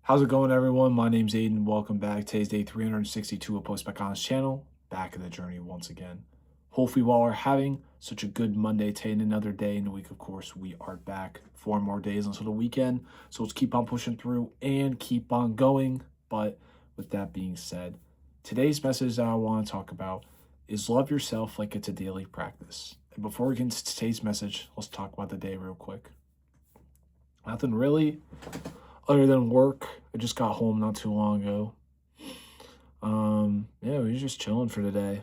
How's it going, everyone? My name's Aiden. Welcome back. Today's day 362 of Post Back on this channel. Back in the journey once again. Hopefully, you all are having such a good Monday today and another day in the week. Of course, we are back 4 more days until the weekend. So let's keep on pushing through and keep on going. But with that being said, today's message that I want to talk about is love yourself like it's a daily practice. And before we get into today's message, let's talk about the day real quick. Nothing really other than work. I just got home not too long ago. Yeah, we were just chilling for the day.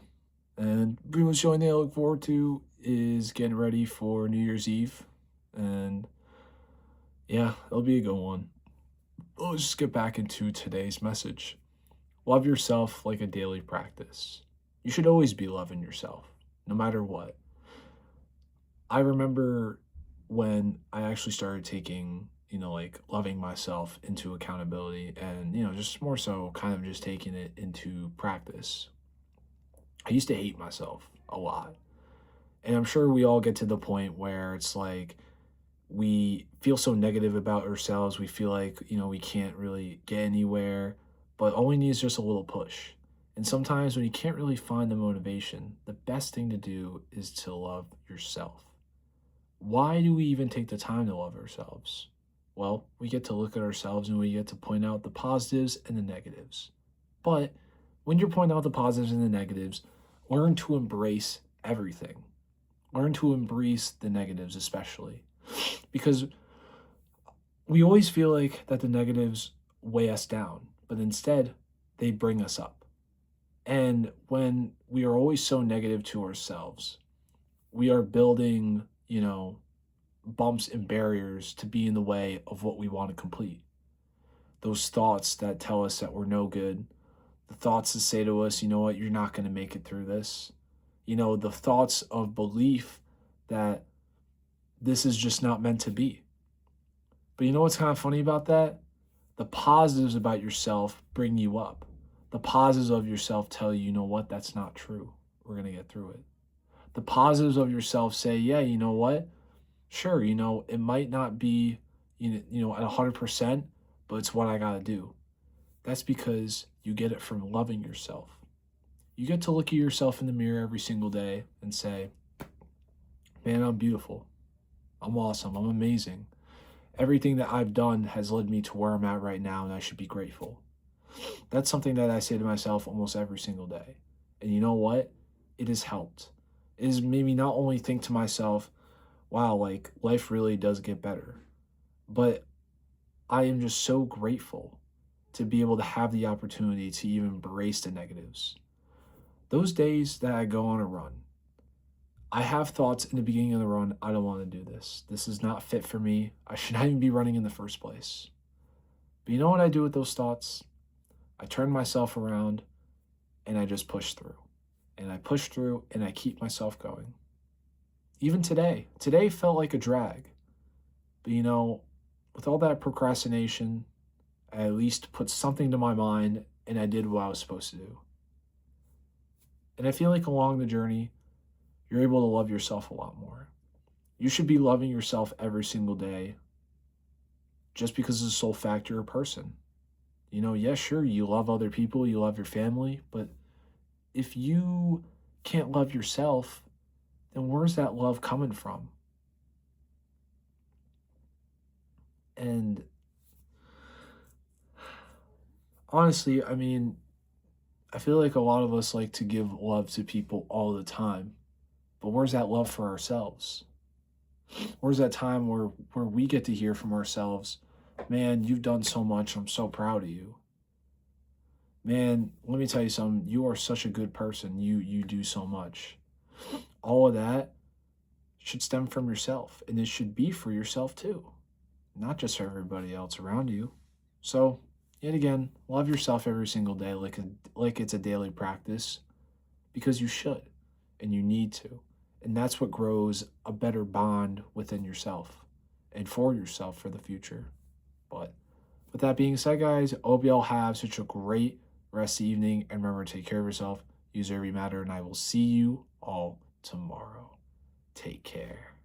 And pretty much the only thing I look forward to is getting ready for New Year's Eve. And yeah, it'll be a good one. Let's just get back into today's message. Love yourself like a daily practice. You should always be loving yourself, no matter what. I remember when I actually started taking, like loving myself into accountability and, just more so kind of just taking it into practice. I used to hate myself a lot. And I'm sure we all get to the point where it's like we feel so negative about ourselves. We feel like, we can't really get anywhere, but all we need is just a little push. And sometimes when you can't really find the motivation, the best thing to do is to love yourself. Why do we even take the time to love ourselves? Well, we get to look at ourselves and we get to point out the positives and the negatives. But when you're pointing out the positives and the negatives, learn to embrace everything. Learn to embrace the negatives, especially. Because we always feel like that the negatives weigh us down, but instead, they bring us up. And when we are always so negative to ourselves, we are building, bumps and barriers to be in the way of what we want to complete. Those thoughts that tell us that we're no good, the thoughts that say to us, you know what, you're not going to make it through this. The thoughts of belief that this is just not meant to be. But you know what's kind of funny about that? The positives about yourself bring you up. The positives of yourself tell you, you know what, that's not true. We're going to get through it. The positives of yourself say, yeah, you know what? Sure, it might not be, at 100%, but it's what I got to do. That's because you get it from loving yourself. You get to look at yourself in the mirror every single day and say, man, I'm beautiful. I'm awesome. I'm amazing. Everything that I've done has led me to where I'm at right now, and I should be grateful. That's something that I say to myself almost every single day. And you know what? It has helped. It has made me not only think to myself, wow, like life really does get better, but I am just so grateful to be able to have the opportunity to even embrace the negatives. Those days that I go on a run, I have thoughts in the beginning of the run, I don't want to do this. This is not fit for me. I should not even be running in the first place. But you know what I do with those thoughts? I turn myself around and I just push through. And I push through and I keep myself going. Even today felt like a drag. But with all that procrastination, I at least put something to my mind and I did what I was supposed to do. And I feel like along the journey, you're able to love yourself a lot more. You should be loving yourself every single day just because of the sole fact you're a person. Yes, sure, you love other people, you love your family, but if you can't love yourself, then where's that love coming from? And honestly, I feel like a lot of us like to give love to people all the time, but where's that love for ourselves? Where's that time where we get to hear from ourselves, man, you've done so much, I'm so proud of you. Man, let me tell you something, you are such a good person, you do so much. All of that should stem from yourself, and it should be for yourself too, not just for everybody else around you. So, yet again, love yourself every single day like it's a daily practice, because you should and you need to. And that's what grows a better bond within yourself and for yourself for the future. But with that being said, guys, I hope you all have such a great rest of the evening. And remember to take care of yourself, use every matter, and I will see you all tomorrow. Take care.